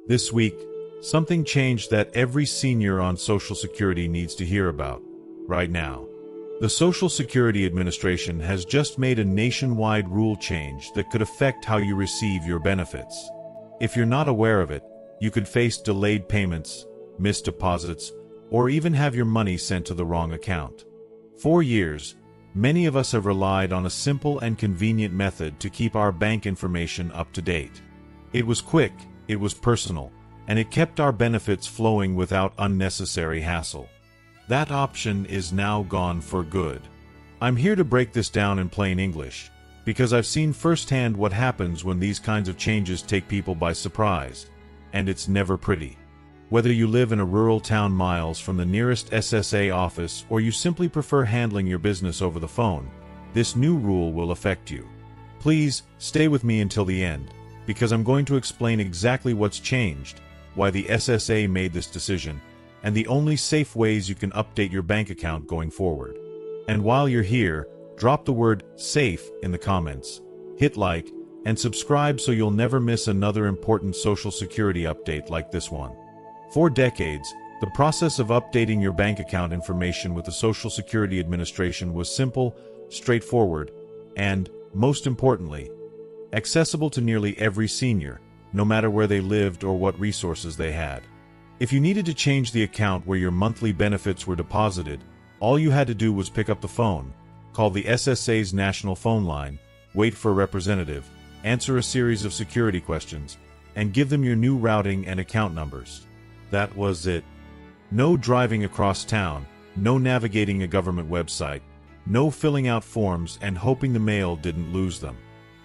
This week, something changed that every senior on Social Security needs to hear about, right now. The Social Security Administration has just made a nationwide rule change that could affect how you receive your benefits. If you're not aware of it, you could face delayed payments, missed deposits, or even have your money sent to the wrong account. For years, many of us have relied on a simple and convenient method to keep our bank information up to date. It was quick, it was personal, and it kept our benefits flowing without unnecessary hassle. That option is now gone for good. I'm here to break this down in plain English, because I've seen firsthand what happens when these kinds of changes take people by surprise, and it's never pretty. Whether you live in a rural town miles from the nearest SSA office or you simply prefer handling your business over the phone, this new rule will affect you. Please, stay with me until the end, because I'm going to explain exactly what's changed, why the SSA made this decision, and the only safe ways you can update your bank account going forward. And while you're here, drop the word SAFE in the comments, hit like, and subscribe so you'll never miss another important Social Security update like this one. For decades, the process of updating your bank account information with the Social Security Administration was simple, straightforward, and, most importantly, accessible to nearly every senior, no matter where they lived or what resources they had. If you needed to change the account where your monthly benefits were deposited, all you had to do was pick up the phone, call the SSA's national phone line, wait for a representative, answer a series of security questions, and give them your new routing and account numbers. That was it. No driving across town, no navigating a government website, no filling out forms and hoping the mail didn't lose them.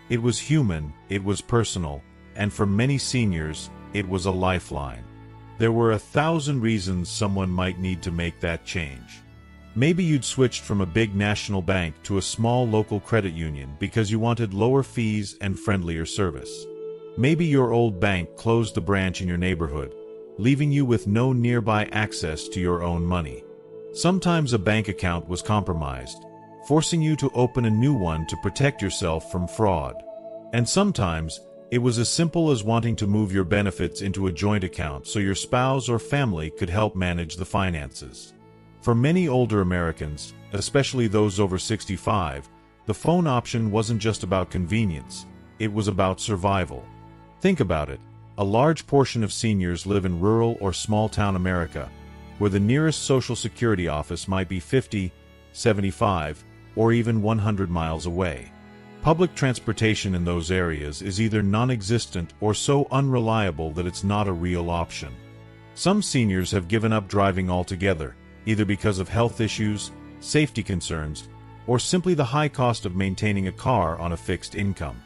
It was human, it was personal, and for many seniors, it was a lifeline. There were 1,000 reasons someone might need to make that change. Maybe you'd switched from a big national bank to a small local credit union because you wanted lower fees and friendlier service. Maybe your old bank closed the branch in your neighborhood, leaving you with no nearby access to your own money. Sometimes a bank account was compromised, forcing you to open a new one to protect yourself from fraud. And sometimes, it was as simple as wanting to move your benefits into a joint account so your spouse or family could help manage the finances. For many older Americans, especially those over 65, the phone option wasn't just about convenience, it was about survival. Think about it. A large portion of seniors live in rural or small-town America, where the nearest Social Security office might be 50, 75, or even 100 miles away. Public transportation in those areas is either non-existent or so unreliable that it's not a real option. Some seniors have given up driving altogether, either because of health issues, safety concerns, or simply the high cost of maintaining a car on a fixed income.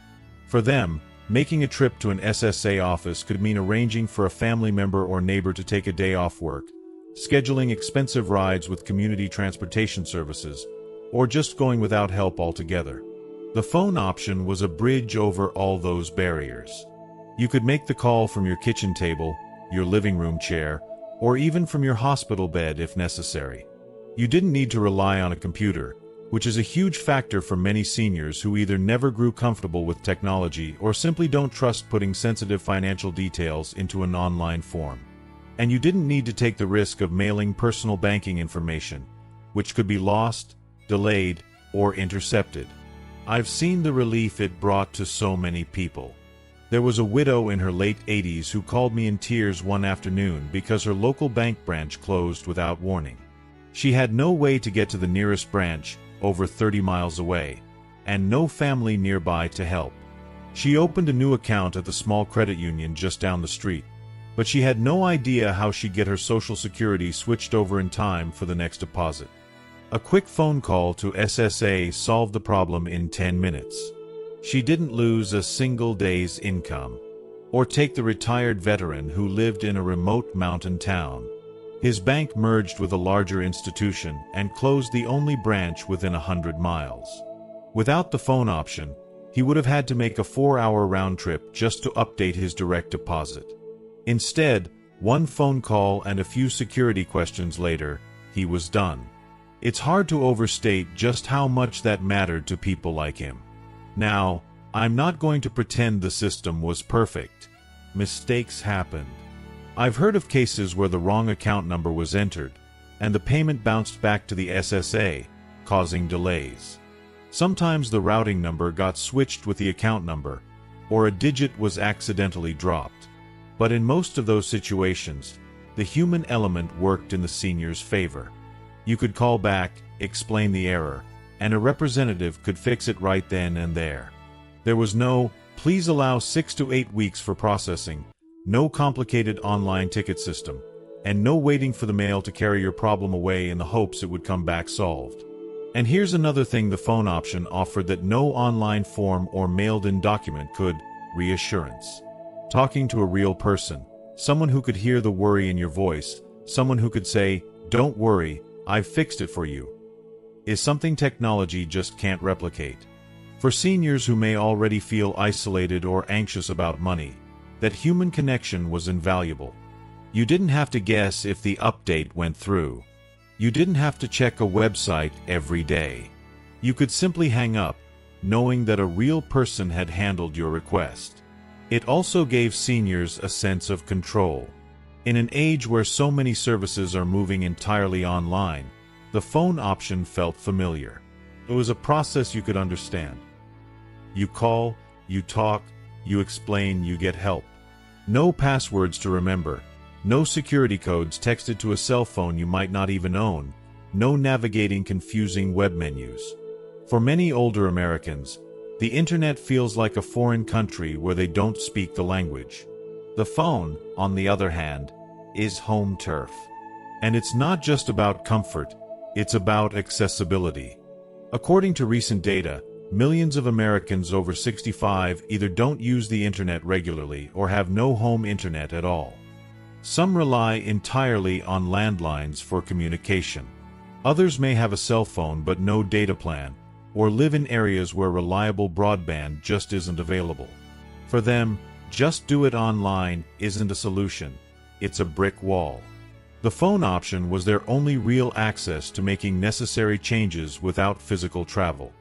For them, making a trip to an SSA office could mean arranging for a family member or neighbor to take a day off work, scheduling expensive rides with community transportation services, or just going without help altogether. The phone option was a bridge over all those barriers. You could make the call from your kitchen table, your living room chair, or even from your hospital bed if necessary. You didn't need to rely on a computer, which is a huge factor for many seniors who either never grew comfortable with technology or simply don't trust putting sensitive financial details into an online form. And you didn't need to take the risk of mailing personal banking information, which could be lost, delayed, or intercepted. I've seen the relief it brought to so many people. There was a widow in her late 80s who called me in tears one afternoon because her local bank branch closed without warning. She had no way to get to the nearest branch, over 30 miles away, and no family nearby to help. She opened a new account at the small credit union just down the street, but she had no idea how she'd get her Social Security switched over in time for the next deposit. A quick phone call to SSA solved the problem in 10 minutes. She didn't lose a single day's income. Or take the retired veteran who lived in a remote mountain town. His bank merged with a larger institution and closed the only branch within 100 miles. Without the phone option, he would have had to make a 4-hour round trip just to update his direct deposit. Instead, one phone call and a few security questions later, he was done. It's hard to overstate just how much that mattered to people like him. Now, I'm not going to pretend the system was perfect. Mistakes happened. I've heard of cases where the wrong account number was entered, and the payment bounced back to the SSA, causing delays. Sometimes the routing number got switched with the account number, or a digit was accidentally dropped. But in most of those situations, the human element worked in the senior's favor. You could call back, explain the error, and a representative could fix it right then and there. There was no, "Please allow 6 to 8 weeks for processing," no complicated online ticket system, and no waiting for the mail to carry your problem away in the hopes it would come back solved. And here's another thing the phone option offered that no online form or mailed-in document could: reassurance. Talking to a real person, someone who could hear the worry in your voice, someone who could say, "Don't worry, I've fixed it for you," is something technology just can't replicate. For seniors who may already feel isolated or anxious about money, that human connection was invaluable. You didn't have to guess if the update went through. You didn't have to check a website every day. You could simply hang up, knowing that a real person had handled your request. It also gave seniors a sense of control. In an age where so many services are moving entirely online, the phone option felt familiar. It was a process you could understand. You call, you talk, you explain, you get help. No passwords to remember, no security codes texted to a cell phone you might not even own, no navigating confusing web menus. For many older Americans, the internet feels like a foreign country where they don't speak the language. The phone, on the other hand, is home turf. And it's not just about comfort, it's about accessibility. According to recent data, millions of Americans over 65 either don't use the internet regularly or have no home internet at all. Some rely entirely on landlines for communication. Others may have a cell phone but no data plan, or live in areas where reliable broadband just isn't available. For them, just do it online isn't a solution, it's a brick wall. The phone option was their only real access to making necessary changes without physical travel.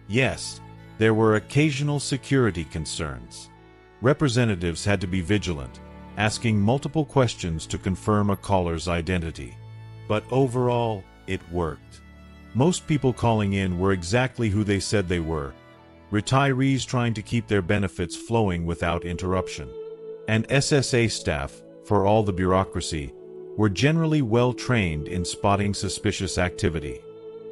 Yes, there were occasional security concerns. Representatives had to be vigilant, asking multiple questions to confirm a caller's identity. But overall, it worked. Most people calling in were exactly who they said they were: retirees trying to keep their benefits flowing without interruption. And SSA staff, for all the bureaucracy, were generally well trained in spotting suspicious activity.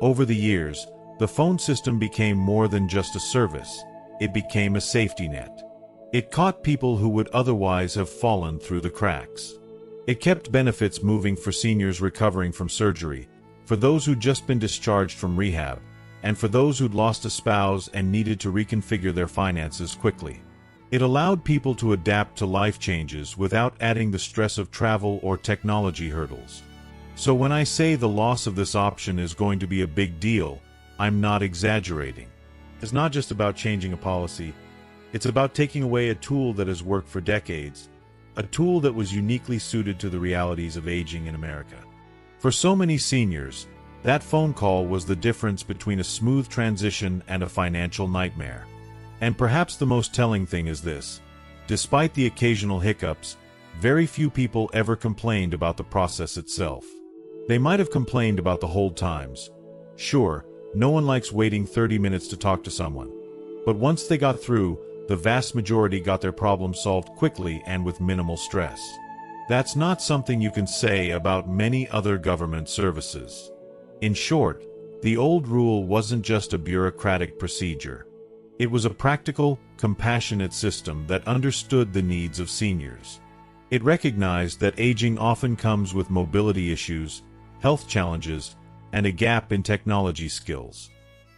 Over the years, the phone system became more than just a service, it became a safety net. It caught people who would otherwise have fallen through the cracks. It kept benefits moving for seniors recovering from surgery, for those who'd just been discharged from rehab, and for those who'd lost a spouse and needed to reconfigure their finances quickly. It allowed people to adapt to life changes without adding the stress of travel or technology hurdles. So when I say the loss of this option is going to be a big deal, I'm not exaggerating. It's not just about changing a policy. It's about taking away a tool that has worked for decades, a tool that was uniquely suited to the realities of aging in America. For so many seniors, that phone call was the difference between a smooth transition and a financial nightmare. And perhaps the most telling thing is this: despite the occasional hiccups, very few people ever complained about the process itself. They might have complained about the hold times. Sure, no one likes waiting 30 minutes to talk to someone. But once they got through, the vast majority got their problem solved quickly and with minimal stress. That's not something you can say about many other government services. In short, the old rule wasn't just a bureaucratic procedure. It was a practical, compassionate system that understood the needs of seniors. It recognized that aging often comes with mobility issues, health challenges, and a gap in technology skills.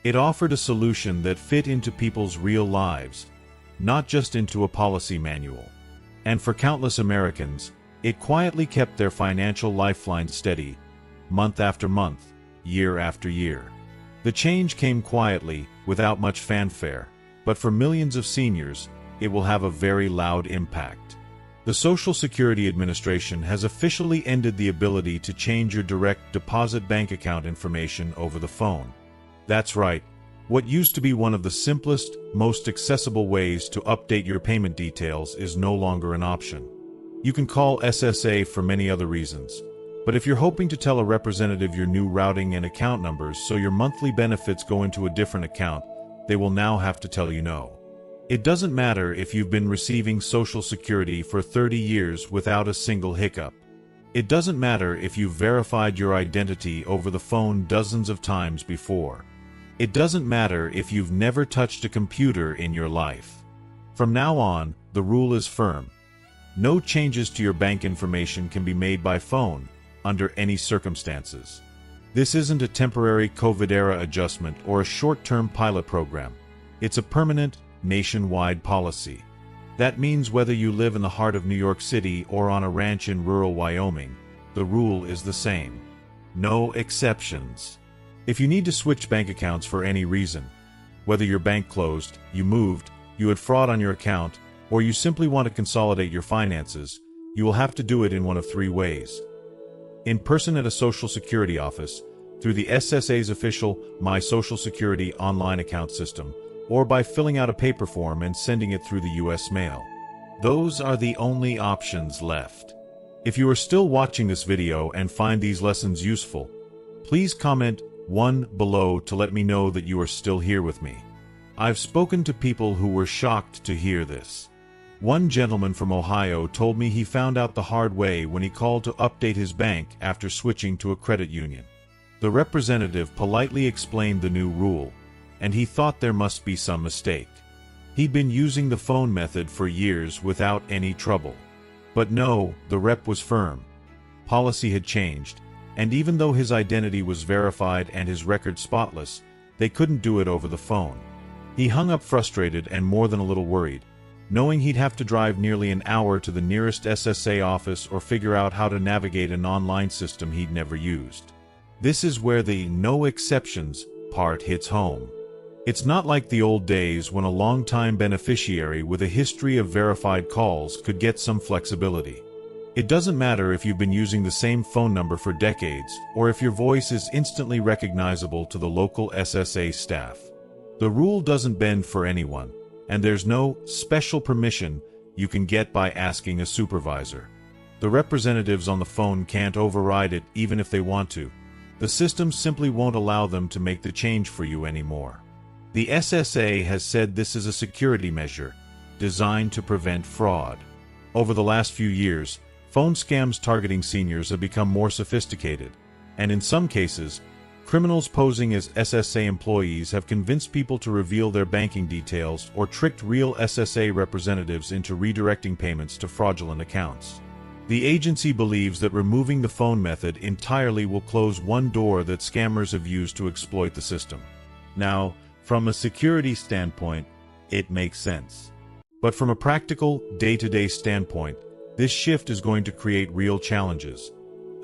It offered a solution that fit into people's real lives, not just into a policy manual. And for countless Americans, it quietly kept their financial lifeline steady, month after month, year after year. The change came quietly, without much fanfare, but for millions of seniors, it will have a very loud impact. The Social Security Administration has officially ended the ability to change your direct deposit bank account information over the phone. That's right. What used to be one of the simplest, most accessible ways to update your payment details is no longer an option. You can call SSA for many other reasons. But if you're hoping to tell a representative your new routing and account numbers so your monthly benefits go into a different account, they will now have to tell you no. It doesn't matter if you've been receiving Social Security for 30 years without a single hiccup. It doesn't matter if you've verified your identity over the phone dozens of times before. It doesn't matter if you've never touched a computer in your life. From now on, the rule is firm. No changes to your bank information can be made by phone, under any circumstances. This isn't a temporary COVID-era adjustment or a short-term pilot program. It's a permanent, nationwide policy. That means whether you live in the heart of New York City or on a ranch in rural Wyoming, the rule is the same. No exceptions. If you need to switch bank accounts for any reason, whether your bank closed, you moved, you had fraud on your account, or you simply want to consolidate your finances, you will have to do it in one of three ways. In person at a Social Security office, through the SSA's official My Social Security online account system, or by filling out a paper form and sending it through the U.S. mail. Those are the only options left. If you are still watching this video and find these lessons useful, please comment 1 below to let me know that you are still here with me. I've spoken to people who were shocked to hear this. One gentleman from Ohio told me he found out the hard way when he called to update his bank after switching to a credit union. The representative politely explained the new rule, and he thought there must be some mistake. He'd been using the phone method for years without any trouble. But no, the rep was firm. Policy had changed, and even though his identity was verified and his record spotless, they couldn't do it over the phone. He hung up frustrated and more than a little worried, knowing he'd have to drive nearly an hour to the nearest SSA office or figure out how to navigate an online system he'd never used. This is where the no exceptions part hits home. It's not like the old days when a long-time beneficiary with a history of verified calls could get some flexibility. It doesn't matter if you've been using the same phone number for decades or if your voice is instantly recognizable to the local SSA staff. The rule doesn't bend for anyone, and there's no special permission you can get by asking a supervisor. The representatives on the phone can't override it even if they want to. The system simply won't allow them to make the change for you anymore. The SSA has said this is a security measure designed to prevent fraud. Over the last few years, phone scams targeting seniors have become more sophisticated, and in some cases, criminals posing as SSA employees have convinced people to reveal their banking details or tricked real SSA representatives into redirecting payments to fraudulent accounts. The agency believes that removing the phone method entirely will close one door that scammers have used to exploit the system. Now, from a security standpoint, it makes sense. But from a practical, day-to-day standpoint, this shift is going to create real challenges,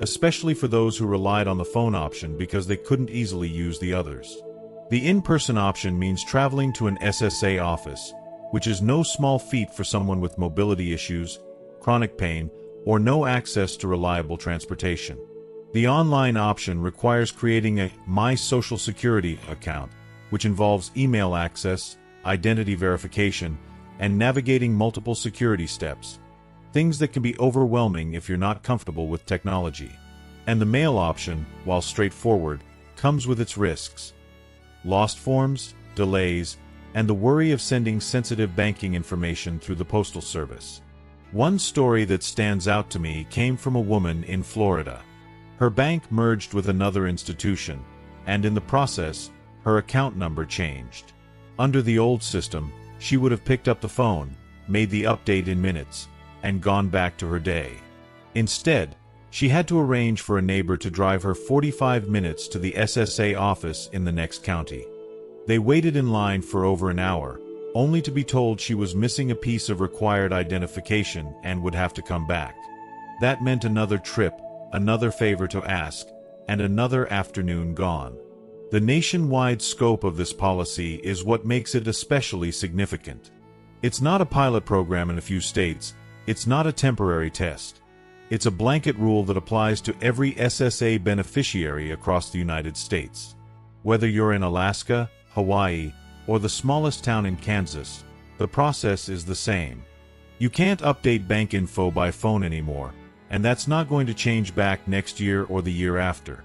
especially for those who relied on the phone option because they couldn't easily use the others. The in-person option means traveling to an SSA office, which is no small feat for someone with mobility issues, chronic pain, or no access to reliable transportation. The online option requires creating a My Social Security account, which involves email access, identity verification, and navigating multiple security steps. Things that can be overwhelming if you're not comfortable with technology. And the mail option, while straightforward, comes with its risks. Lost forms, delays, and the worry of sending sensitive banking information through the postal service. One story that stands out to me came from a woman in Florida. Her bank merged with another institution, and in the process, her account number changed. Under the old system, she would have picked up the phone, made the update in minutes, and gone back to her day. Instead, she had to arrange for a neighbor to drive her 45 minutes to the SSA office in the next county. They waited in line for over an hour, only to be told she was missing a piece of required identification and would have to come back. That meant another trip, another favor to ask, and another afternoon gone. The nationwide scope of this policy is what makes it especially significant. It's not a pilot program in a few states. It's not a temporary test. It's a blanket rule that applies to every SSA beneficiary across the United States. Whether you're in Alaska, Hawaii, or the smallest town in Kansas, the process is the same. You can't update bank info by phone anymore, and that's not going to change back next year or the year after.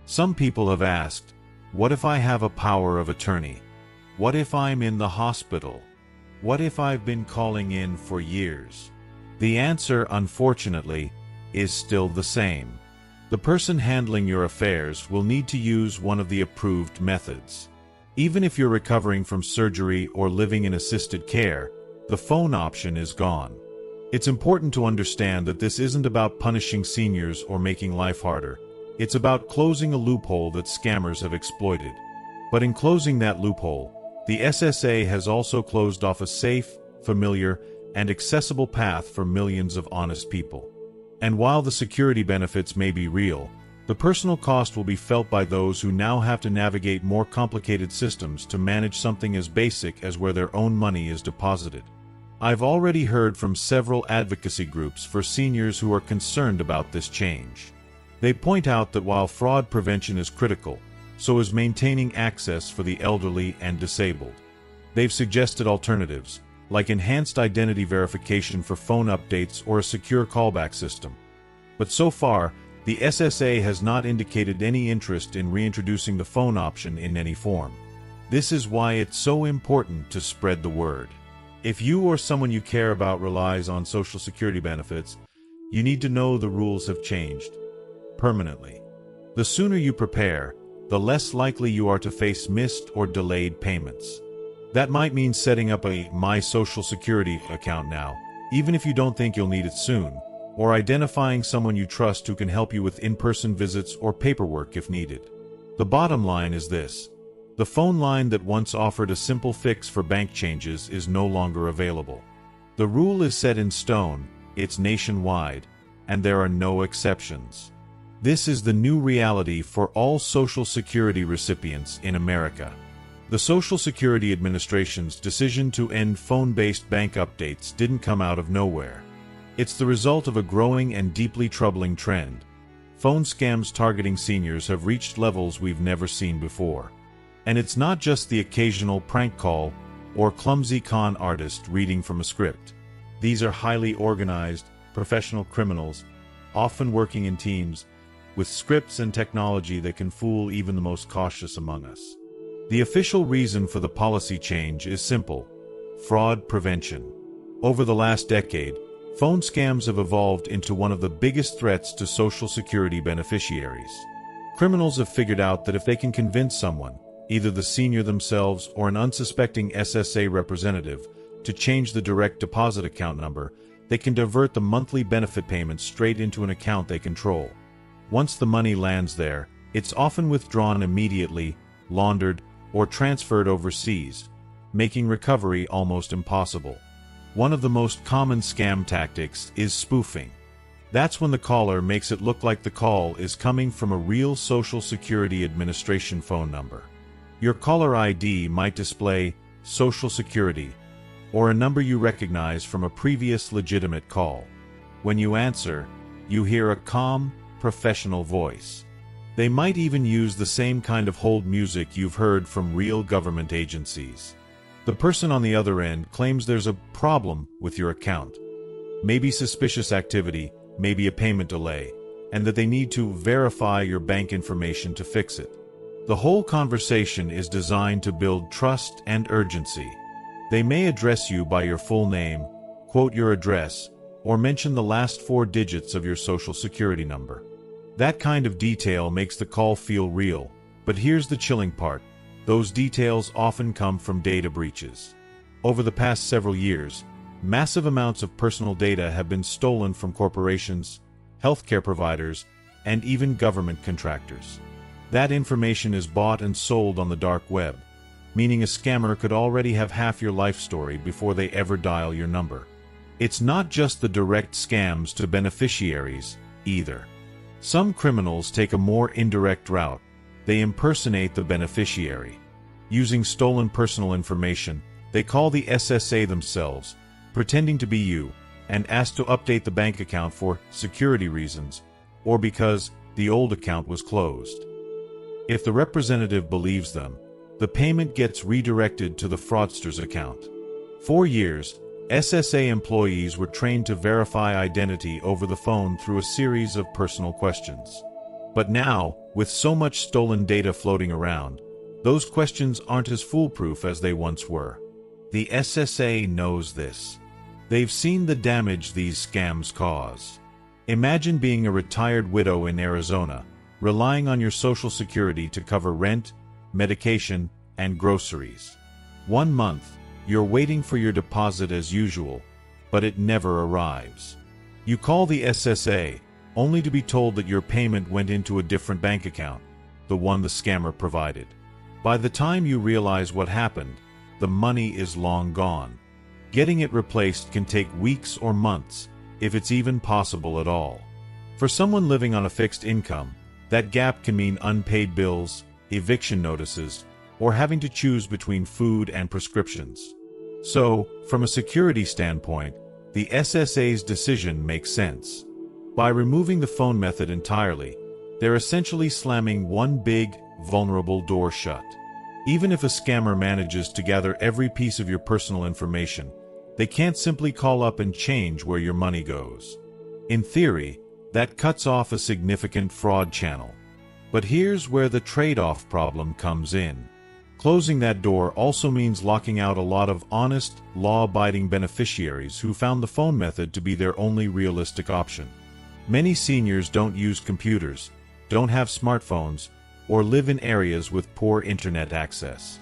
Some people have asked, what if I have a power of attorney? What if I'm in the hospital? What if I've been calling in for years? The answer, unfortunately, is still the same. The person handling your affairs will need to use one of the approved methods. Even if you're recovering from surgery or living in assisted care, the phone option is gone. It's important to understand that this isn't about punishing seniors or making life harder. It's about closing a loophole that scammers have exploited. But in closing that loophole, the SSA has also closed off a safe, familiar, and accessible path for millions of honest people. And while the security benefits may be real, the personal cost will be felt by those who now have to navigate more complicated systems to manage something as basic as where their own money is deposited. I've already heard from several advocacy groups for seniors who are concerned about this change. They point out that while fraud prevention is critical, so is maintaining access for the elderly and disabled. They've suggested alternatives, like enhanced identity verification for phone updates or a secure callback system. But so far, the SSA has not indicated any interest in reintroducing the phone option in any form. This is why it's so important to spread the word. If you or someone you care about relies on Social Security benefits, you need to know the rules have changed permanently. The sooner you prepare, the less likely you are to face missed or delayed payments. That might mean setting up a My Social Security account now, even if you don't think you'll need it soon, or identifying someone you trust who can help you with in-person visits or paperwork if needed. The bottom line is this: the phone line that once offered a simple fix for bank changes is no longer available. The rule is set in stone, it's nationwide, and there are no exceptions. This is the new reality for all Social Security recipients in America. The Social Security Administration's decision to end phone-based bank updates didn't come out of nowhere. It's the result of a growing and deeply troubling trend. Phone scams targeting seniors have reached levels we've never seen before. And it's not just the occasional prank call or clumsy con artist reading from a script. These are highly organized, professional criminals, often working in teams, with scripts and technology that can fool even the most cautious among us. The official reason for the policy change is simple: fraud prevention. Over the last decade, phone scams have evolved into one of the biggest threats to Social Security beneficiaries. Criminals have figured out that if they can convince someone, either the senior themselves or an unsuspecting SSA representative, to change the direct deposit account number, they can divert the monthly benefit payments straight into an account they control. Once the money lands there, it's often withdrawn immediately, laundered, or transferred overseas, making recovery almost impossible. One of the most common scam tactics is spoofing. That's when the caller makes it look like the call is coming from a real Social Security Administration phone number. Your caller ID might display Social Security or a number you recognize from a previous legitimate call. When you answer, you hear a calm, professional voice. They might even use the same kind of hold music you've heard from real government agencies. The person on the other end claims there's a problem with your account. Maybe suspicious activity, maybe a payment delay, and that they need to verify your bank information to fix it. The whole conversation is designed to build trust and urgency. They may address you by your full name, quote your address, or mention the last 4 digits of your Social Security number. That kind of detail makes the call feel real, but here's the chilling part: those details often come from data breaches. Over the past several years, massive amounts of personal data have been stolen from corporations, healthcare providers, and even government contractors. That information is bought and sold on the dark web, meaning a scammer could already have half your life story before they ever dial your number. It's not just the direct scams to beneficiaries, either. Some criminals take a more indirect route. They impersonate the beneficiary. Using stolen personal information, they call the SSA themselves, pretending to be you, and ask to update the bank account for security reasons, or because the old account was closed. If the representative believes them, the payment gets redirected to the fraudster's account. For years, SSA employees were trained to verify identity over the phone through a series of personal questions. But now, with so much stolen data floating around, those questions aren't as foolproof as they once were. The SSA knows this. They've seen the damage these scams cause. Imagine being a retired widow in Arizona, relying on your Social Security to cover rent, medication, and groceries. 1 month, you're waiting for your deposit as usual, but it never arrives. You call the SSA, only to be told that your payment went into a different bank account, the one the scammer provided. By the time you realize what happened, the money is long gone. Getting it replaced can take weeks or months, if it's even possible at all. For someone living on a fixed income, that gap can mean unpaid bills, eviction notices, or having to choose between food and prescriptions. So, from a security standpoint, the SSA's decision makes sense. By removing the phone method entirely, they're essentially slamming one big, vulnerable door shut. Even if a scammer manages to gather every piece of your personal information, they can't simply call up and change where your money goes. In theory, that cuts off a significant fraud channel. But here's where the trade-off problem comes in. Closing that door also means locking out a lot of honest, law-abiding beneficiaries who found the phone method to be their only realistic option. Many seniors don't use computers, don't have smartphones, or live in areas with poor internet access.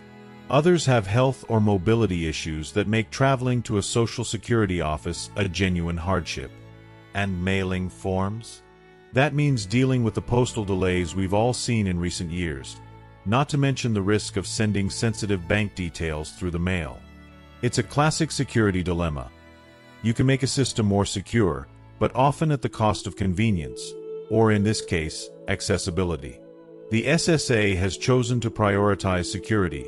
Others have health or mobility issues that make traveling to a Social Security office a genuine hardship. And mailing forms? That means dealing with the postal delays we've all seen in recent years, not to mention the risk of sending sensitive bank details through the mail. It's a classic security dilemma. You can make a system more secure, but often at the cost of convenience, or in this case, accessibility. The SSA has chosen to prioritize security,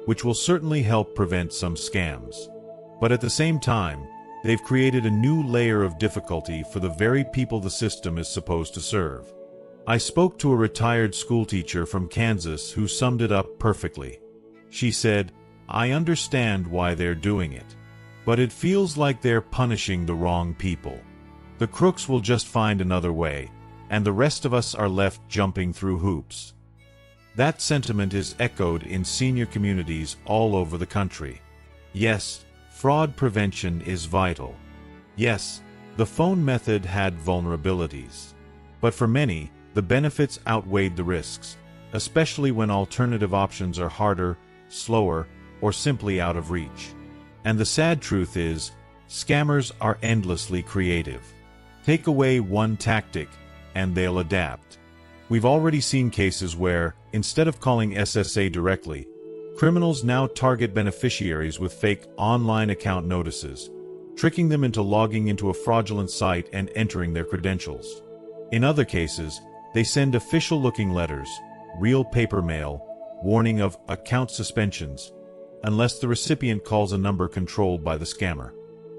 which will certainly help prevent some scams. But at the same time, they've created a new layer of difficulty for the very people the system is supposed to serve. I spoke to a retired schoolteacher from Kansas who summed it up perfectly. She said, "I understand why they're doing it, but it feels like they're punishing the wrong people. The crooks will just find another way, and the rest of us are left jumping through hoops." That sentiment is echoed in senior communities all over the country. Yes, fraud prevention is vital. Yes, the phone method had vulnerabilities. But for many, the benefits outweighed the risks, especially when alternative options are harder, slower, or simply out of reach. And the sad truth is, scammers are endlessly creative. Take away one tactic, and they'll adapt. We've already seen cases where, instead of calling SSA directly, criminals now target beneficiaries with fake online account notices, tricking them into logging into a fraudulent site and entering their credentials. In other cases, they send official-looking letters, real paper mail, warning of account suspensions, unless the recipient calls a number controlled by the scammer.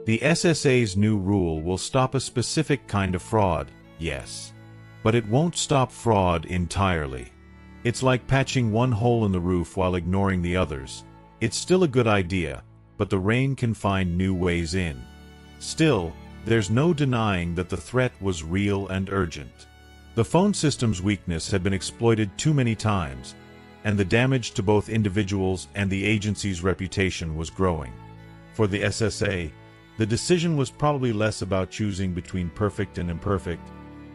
The SSA's new rule will stop a specific kind of fraud, yes. But it won't stop fraud entirely. It's like patching one hole in the roof while ignoring the others. It's still a good idea, but the rain can find new ways in. Still, there's no denying that the threat was real and urgent. The phone system's weakness had been exploited too many times, and the damage to both individuals and the agency's reputation was growing. For the SSA, the decision was probably less about choosing between perfect and imperfect,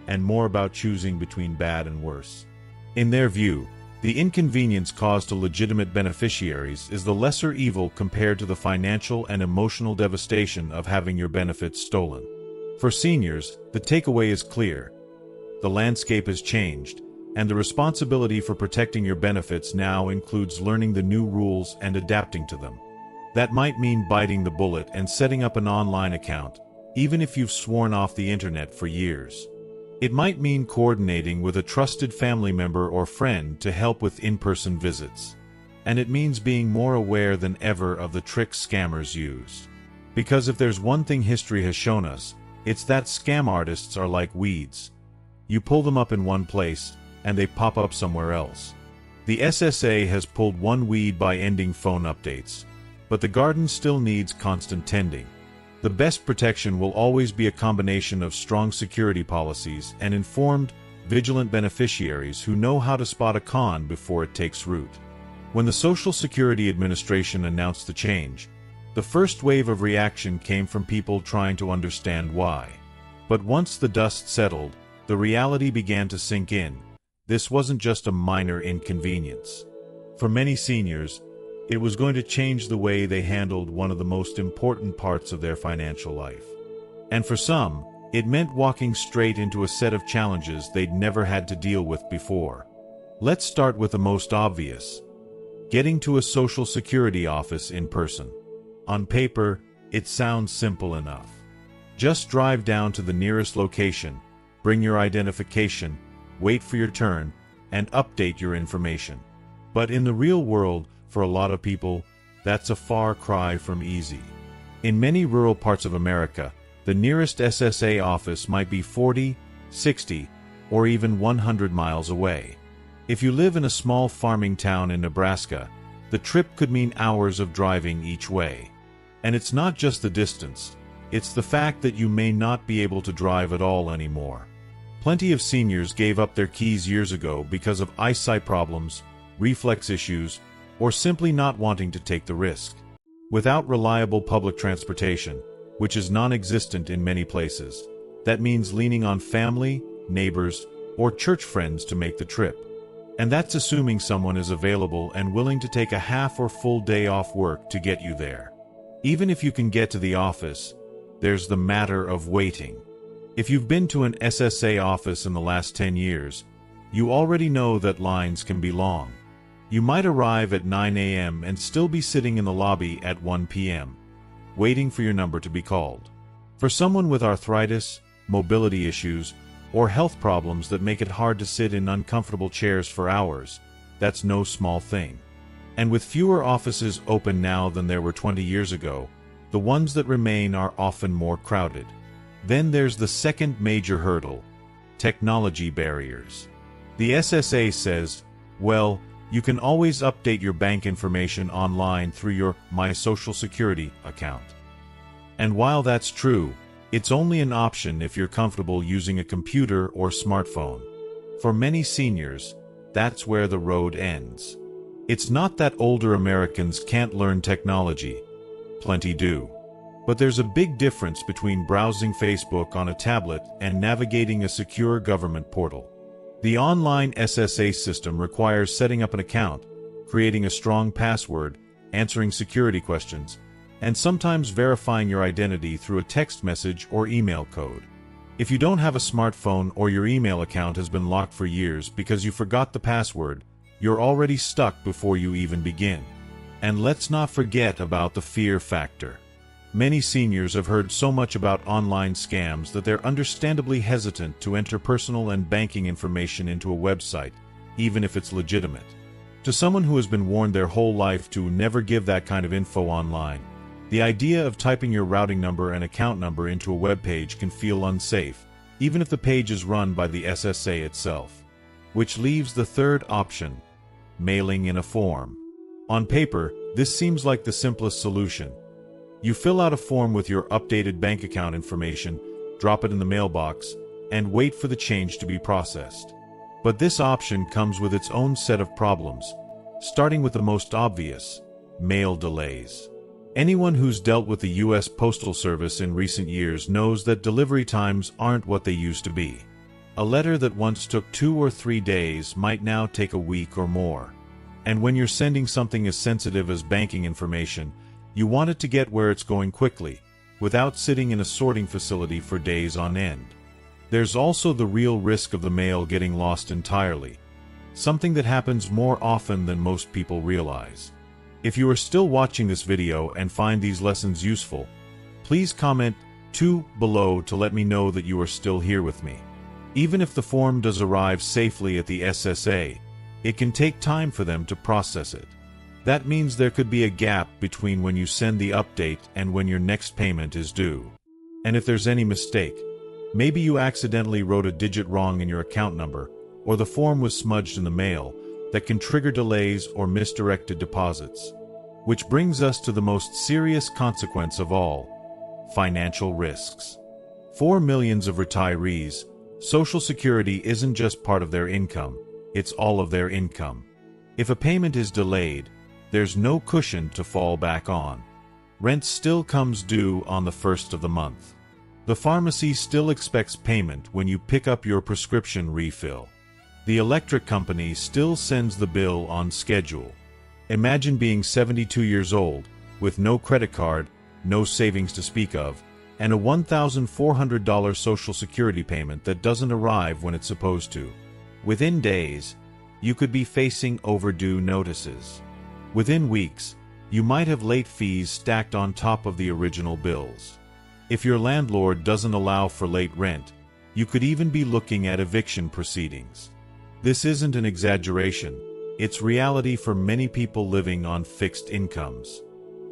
and more about choosing between bad and worse. In their view, the inconvenience caused to legitimate beneficiaries is the lesser evil compared to the financial and emotional devastation of having your benefits stolen. For seniors, the takeaway is clear. The landscape has changed, and the responsibility for protecting your benefits now includes learning the new rules and adapting to them. That might mean biting the bullet and setting up an online account, even if you've sworn off the internet for years. It might mean coordinating with a trusted family member or friend to help with in-person visits. And it means being more aware than ever of the tricks scammers use. Because if there's one thing history has shown us, it's that scam artists are like weeds. You pull them up in one place, and they pop up somewhere else. The SSA has pulled one weed by ending phone updates, but the garden still needs constant tending. The best protection will always be a combination of strong security policies and informed, vigilant beneficiaries who know how to spot a con before it takes root. When the Social Security Administration announced the change, the first wave of reaction came from people trying to understand why. But once the dust settled, the reality began to sink in. This wasn't just a minor inconvenience. For many seniors, it was going to change the way they handled one of the most important parts of their financial life. And for some, it meant walking straight into a set of challenges they'd never had to deal with before. Let's start with the most obvious: getting to a Social Security office in person. On paper, it sounds simple enough. Just drive down to the nearest location, bring your identification, wait for your turn, and update your information. But in the real world, for a lot of people, that's a far cry from easy. In many rural parts of America, the nearest SSA office might be 40, 60, or even 100 miles away. If you live in a small farming town in Nebraska, the trip could mean hours of driving each way. And it's not just the distance, it's the fact that you may not be able to drive at all anymore. Plenty of seniors gave up their keys years ago because of eyesight problems, reflex issues, or simply not wanting to take the risk. Without reliable public transportation, which is non-existent in many places, that means leaning on family, neighbors, or church friends to make the trip. And that's assuming someone is available and willing to take a half or full day off work to get you there. Even if you can get to the office, there's the matter of waiting. If you've been to an SSA office in the last 10 years, you already know that lines can be long. You might arrive at 9 a.m. and still be sitting in the lobby at 1 p.m., waiting for your number to be called. For someone with arthritis, mobility issues, or health problems that make it hard to sit in uncomfortable chairs for hours, that's no small thing. And with fewer offices open now than there were 20 years ago, the ones that remain are often more crowded. Then there's the second major hurdle: technology barriers. The SSA says, well, you can always update your bank information online through your My Social Security account. And while that's true, it's only an option if you're comfortable using a computer or smartphone. For many seniors, that's where the road ends. It's not that older Americans can't learn technology. Plenty do. But there's a big difference between browsing Facebook on a tablet and navigating a secure government portal. The online SSA system requires setting up an account, creating a strong password, answering security questions, and sometimes verifying your identity through a text message or email code. If you don't have a smartphone or your email account has been locked for years because you forgot the password, you're already stuck before you even begin. And let's not forget about the fear factor. Many seniors have heard so much about online scams that they're understandably hesitant to enter personal and banking information into a website, even if it's legitimate. To someone who has been warned their whole life to never give that kind of info online, the idea of typing your routing number and account number into a web page can feel unsafe, even if the page is run by the SSA itself. Which leaves the third option: mailing in a form. On paper, this seems like the simplest solution. You fill out a form with your updated bank account information, drop it in the mailbox, and wait for the change to be processed. But this option comes with its own set of problems, starting with the most obvious: mail delays. Anyone who's dealt with the U.S. Postal Service in recent years knows that delivery times aren't what they used to be. A letter that once took 2 or 3 days might now take a week or more. And when you're sending something as sensitive as banking information, you want it to get where it's going quickly, without sitting in a sorting facility for days on end. There's also the real risk of the mail getting lost entirely, something that happens more often than most people realize. If you are still watching this video and find these lessons useful, please comment 2 below to let me know that you are still here with me. Even if the form does arrive safely at the SSA, it can take time for them to process it. That means there could be a gap between when you send the update and when your next payment is due. And if there's any mistake, maybe you accidentally wrote a digit wrong in your account number, or the form was smudged in the mail, that can trigger delays or misdirected deposits. Which brings us to the most serious consequence of all: financial risks. For millions of retirees, Social Security isn't just part of their income, it's all of their income. If a payment is delayed, there's no cushion to fall back on. Rent still comes due on the first of the month. The pharmacy still expects payment when you pick up your prescription refill. The electric company still sends the bill on schedule. Imagine being 72 years old, with no credit card, no savings to speak of, and a $1,400 Social Security payment that doesn't arrive when it's supposed to. Within days, you could be facing overdue notices. Within weeks, you might have late fees stacked on top of the original bills. If your landlord doesn't allow for late rent, you could even be looking at eviction proceedings. This isn't an exaggeration, it's reality for many people living on fixed incomes.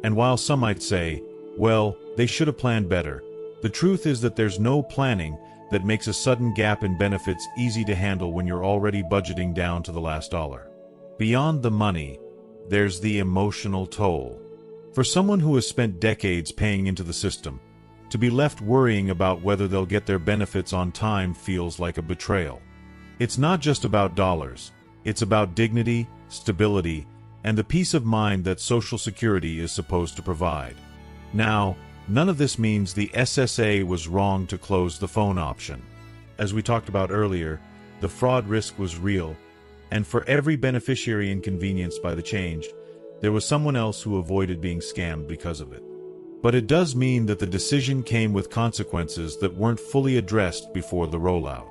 And while some might say, well, they should have planned better, the truth is that there's no planning that makes a sudden gap in benefits easy to handle when you're already budgeting down to the last dollar. Beyond the money, there's the emotional toll. For someone who has spent decades paying into the system, to be left worrying about whether they'll get their benefits on time feels like a betrayal. It's not just about dollars, it's about dignity, stability, and the peace of mind that Social Security is supposed to provide. Now, none of this means the SSA was wrong to close the phone option. As we talked about earlier, the fraud risk was real, and for every beneficiary inconvenienced by the change, there was someone else who avoided being scammed because of it. But it does mean that the decision came with consequences that weren't fully addressed before the rollout.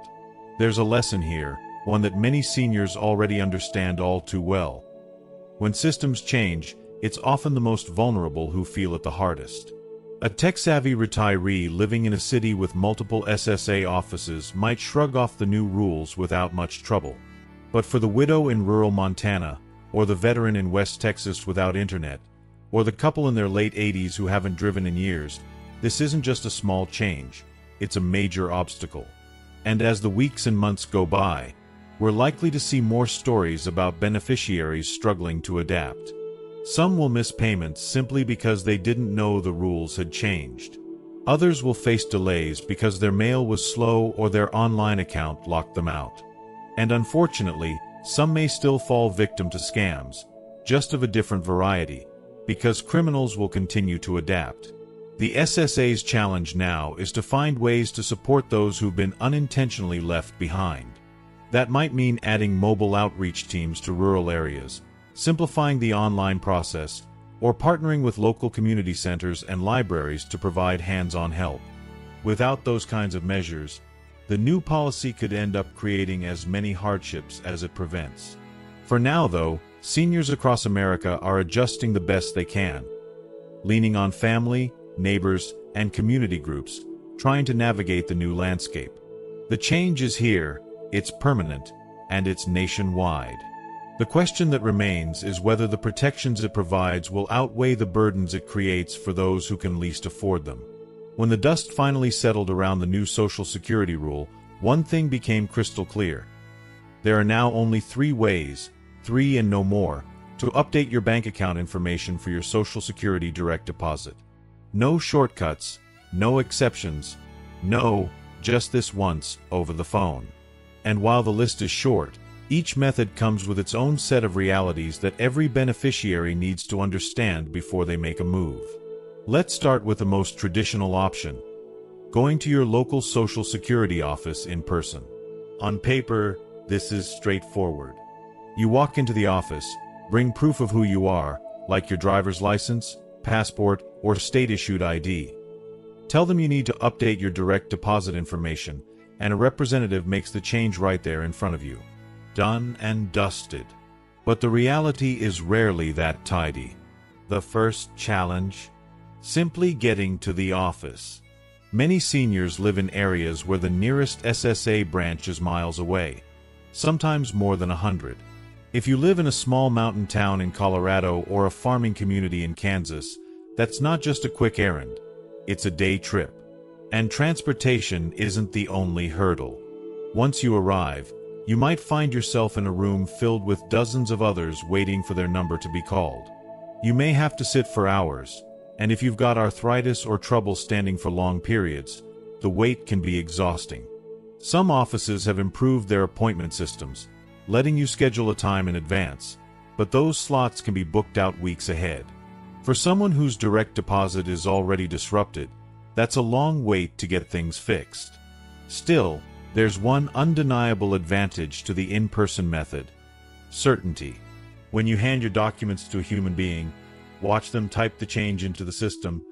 There's a lesson here, one that many seniors already understand all too well. When systems change, it's often the most vulnerable who feel it the hardest. A tech-savvy retiree living in a city with multiple SSA offices might shrug off the new rules without much trouble. But for the widow in rural Montana, or the veteran in West Texas without internet, or the couple in their late 80s who haven't driven in years, this isn't just a small change, it's a major obstacle. And as the weeks and months go by, we're likely to see more stories about beneficiaries struggling to adapt. Some will miss payments simply because they didn't know the rules had changed. Others will face delays because their mail was slow or their online account locked them out. And unfortunately, some may still fall victim to scams, just of a different variety, because criminals will continue to adapt. The SSA's challenge now is to find ways to support those who've been unintentionally left behind. That might mean adding mobile outreach teams to rural areas, simplifying the online process, or partnering with local community centers and libraries to provide hands-on help. Without those kinds of measures, the new policy could end up creating as many hardships as it prevents. For now, though, seniors across America are adjusting the best they can, leaning on family, neighbors, and community groups, trying to navigate the new landscape. The change is here, it's permanent, and it's nationwide. The question that remains is whether the protections it provides will outweigh the burdens it creates for those who can least afford them. When the dust finally settled around the new Social Security rule, one thing became crystal clear. There are now only 3 ways, 3 and no more, to update your bank account information for your Social Security direct deposit. No shortcuts, no exceptions, no, just this once, over the phone. And while the list is short, each method comes with its own set of realities that every beneficiary needs to understand before they make a move. Let's start with the most traditional option, going to your local Social Security office in person. On paper, this is straightforward. You walk into the office, bring proof of who you are, like your driver's license, passport, or state-issued ID. Tell them you need to update your direct deposit information, and a representative makes the change right there in front of you. Done and dusted. But the reality is rarely that tidy. The first challenge? Simply getting to the office. Many seniors live in areas where the nearest SSA branch is miles away, sometimes more than 100. If you live in a small mountain town in Colorado or a farming community in Kansas, that's not just a quick errand. It's a day trip. And transportation isn't the only hurdle. Once you arrive, you might find yourself in a room filled with dozens of others waiting for their number to be called. You may have to sit for hours, And if you've got arthritis or trouble standing for long periods, the wait can be exhausting. Some offices have improved their appointment systems, letting you schedule a time in advance, but those slots can be booked out weeks ahead. For someone whose direct deposit is already disrupted, that's a long wait to get things fixed. Still, there's one undeniable advantage to the in-person method: certainty. When you hand your documents to a human being, watch them type the change into the system,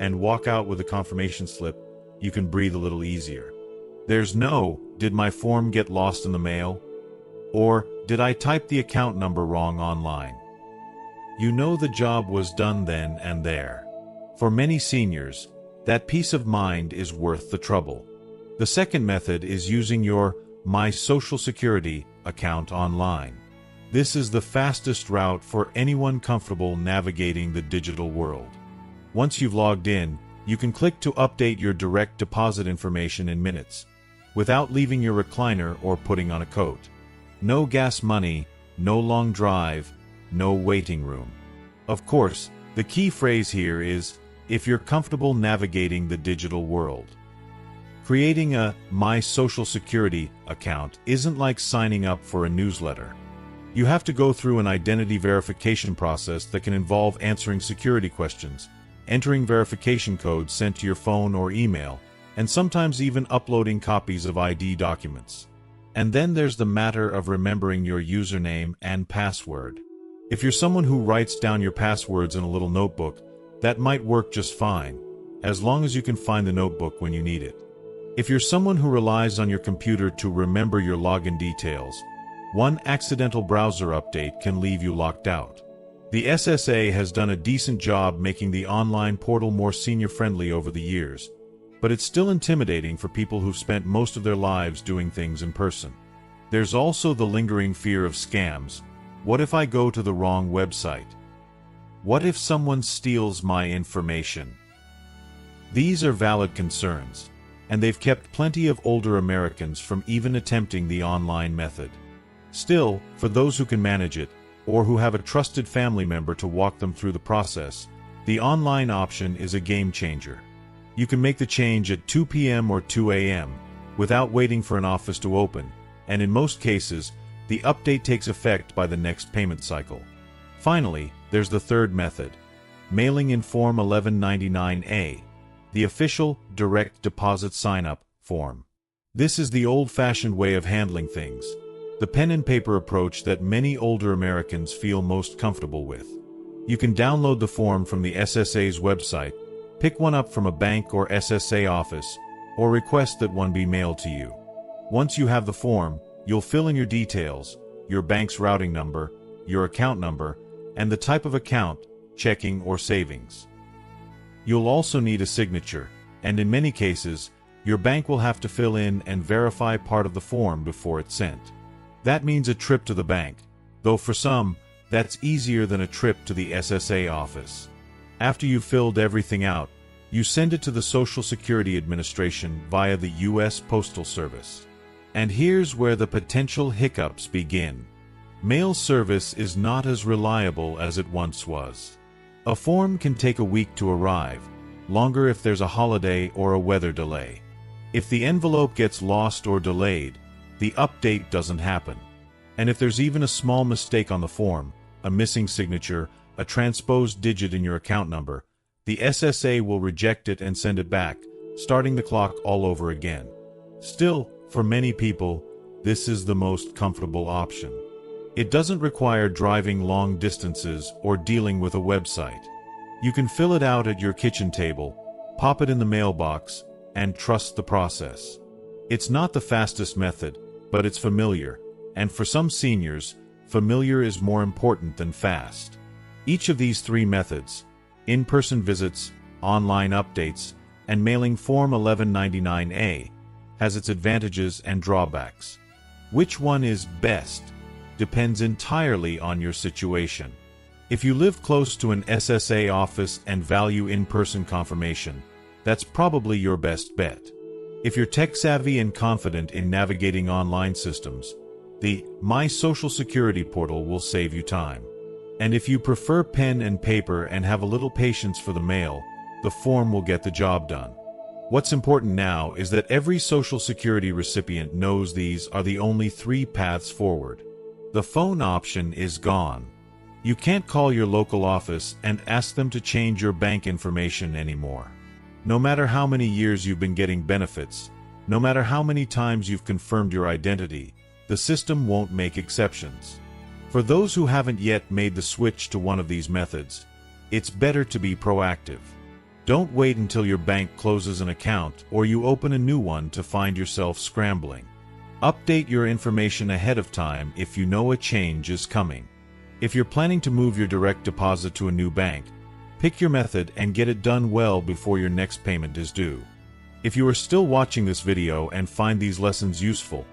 and walk out with a confirmation slip, you can breathe a little easier. There's no, "Did my form get lost in the mail?" or "Did I type the account number wrong online?" You know the job was done then and there. For many seniors, that peace of mind is worth the trouble. The second method is using your My Social Security account online. This is the fastest route for anyone comfortable navigating the digital world. Once you've logged in, you can click to update your direct deposit information in minutes, without leaving your recliner or putting on a coat. No gas money, no long drive, no waiting room. Of course, the key phrase here is, if you're comfortable navigating the digital world. Creating a My Social Security account isn't like signing up for a newsletter. You have to go through an identity verification process that can involve answering security questions, entering verification codes sent to your phone or email, and sometimes even uploading copies of ID documents. And then there's the matter of remembering your username and password. If you're someone who writes down your passwords in a little notebook, that might work just fine, as long as you can find the notebook when you need it. If you're someone who relies on your computer to remember your login details, one accidental browser update can leave you locked out. The SSA has done a decent job making the online portal more senior-friendly over the years, but it's still intimidating for people who've spent most of their lives doing things in person. There's also the lingering fear of scams. What if I go to the wrong website? What if someone steals my information? These are valid concerns, and they've kept plenty of older Americans from even attempting the online method. Still, for those who can manage it, or who have a trusted family member to walk them through the process, the online option is a game changer. You can make the change at 2 p.m. or 2 a.m. without waiting for an office to open, and in most cases, the update takes effect by the next payment cycle. Finally, there's the third method: mailing in Form 1199A, the official direct deposit sign-up form. This is the old-fashioned way of handling things, the pen and paper approach that many older Americans feel most comfortable with. You can download the form from the SSA's website, pick one up from a bank or SSA office, or request that one be mailed to you. Once you have the form, you'll fill in your details, your bank's routing number, your account number, and the type of account, checking or savings. You'll also need a signature, and in many cases, your bank will have to fill in and verify part of the form before it's sent. That means a trip to the bank, though for some, that's easier than a trip to the SSA office. After you've filled everything out, you send it to the Social Security Administration via the U.S. Postal Service. And here's where the potential hiccups begin. Mail service is not as reliable as it once was. A form can take a week to arrive, longer if there's a holiday or a weather delay. If the envelope gets lost or delayed, the update doesn't happen. And if there's even a small mistake on the form, a missing signature, a transposed digit in your account number, the SSA will reject it and send it back, starting the clock all over again. Still, for many people, this is the most comfortable option. It doesn't require driving long distances or dealing with a website. You can fill it out at your kitchen table, pop it in the mailbox, and trust the process. It's not the fastest method, but it's familiar, and for some seniors, familiar is more important than fast. Each of these three methods, in-person visits, online updates, and mailing Form 1199A, has its advantages and drawbacks. Which one is best depends entirely on your situation. If you live close to an SSA office and value in-person confirmation, that's probably your best bet. If you're tech-savvy and confident in navigating online systems, the My Social Security portal will save you time. And if you prefer pen and paper and have a little patience for the mail, the form will get the job done. What's important now is that every Social Security recipient knows these are the only 3 paths forward. The phone option is gone. You can't call your local office and ask them to change your bank information anymore. No matter how many years you've been getting benefits, no matter how many times you've confirmed your identity, the system won't make exceptions. For those who haven't yet made the switch to one of these methods, it's better to be proactive. Don't wait until your bank closes an account or you open a new one to find yourself scrambling. Update your information ahead of time if you know a change is coming. If you're planning to move your direct deposit to a new bank, pick your method and get it done well before your next payment is due. If you are still watching this video and find these lessons useful,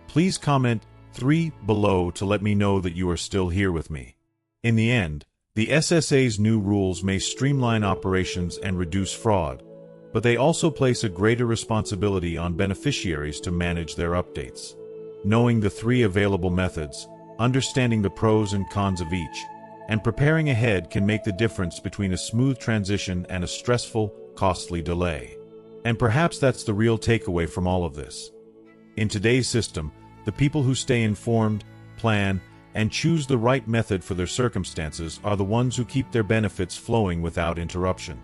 please comment 3 below to let me know that you are still here with me. In the end, the SSA's new rules may streamline operations and reduce fraud, but they also place a greater responsibility on beneficiaries to manage their updates. Knowing the 3 available methods, understanding the pros and cons of each, and preparing ahead can make the difference between a smooth transition and a stressful, costly delay. And perhaps that's the real takeaway from all of this. In today's system, the people who stay informed, plan, and choose the right method for their circumstances are the ones who keep their benefits flowing without interruption.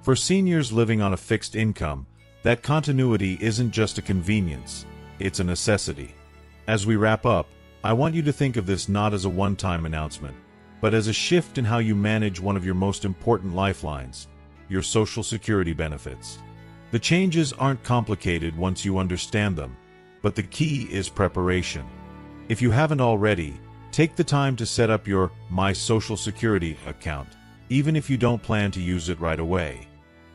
For seniors living on a fixed income, that continuity isn't just a convenience, it's a necessity. As we wrap up, I want you to think of this not as a one-time announcement, but as a shift in how you manage one of your most important lifelines, your Social Security benefits. The changes aren't complicated once you understand them, but the key is preparation. If you haven't already, take the time to set up your My Social Security account, even if you don't plan to use it right away.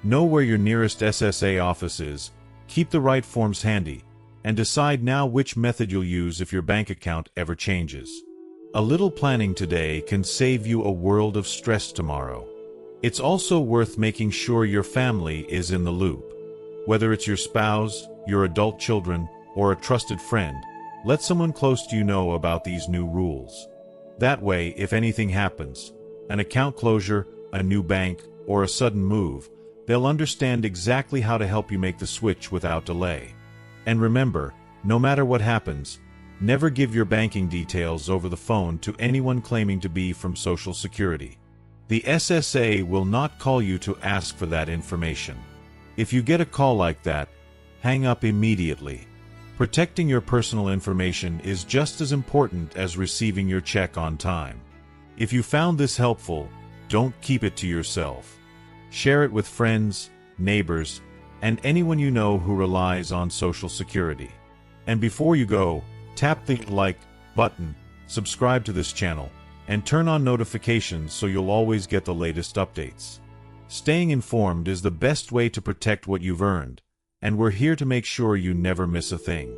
Know where your nearest SSA office is, keep the right forms handy, and decide now which method you'll use if your bank account ever changes. A little planning today can save you a world of stress tomorrow. It's also worth making sure your family is in the loop. Whether it's your spouse, your adult children, or a trusted friend, let someone close to you know about these new rules. That way, if anything happens, an account closure, a new bank, or a sudden move, they'll understand exactly how to help you make the switch without delay. And remember, no matter what happens, never give your banking details over the phone to anyone claiming to be from Social Security. The SSA will not call you to ask for that information. If you get a call like that, hang up immediately. Protecting your personal information is just as important as receiving your check on time. If you found this helpful, don't keep it to yourself. Share it with friends, neighbors, and anyone you know who relies on Social Security. And before you go, tap the like button, subscribe to this channel, and turn on notifications so you'll always get the latest updates. Staying informed is the best way to protect what you've earned, and we're here to make sure you never miss a thing.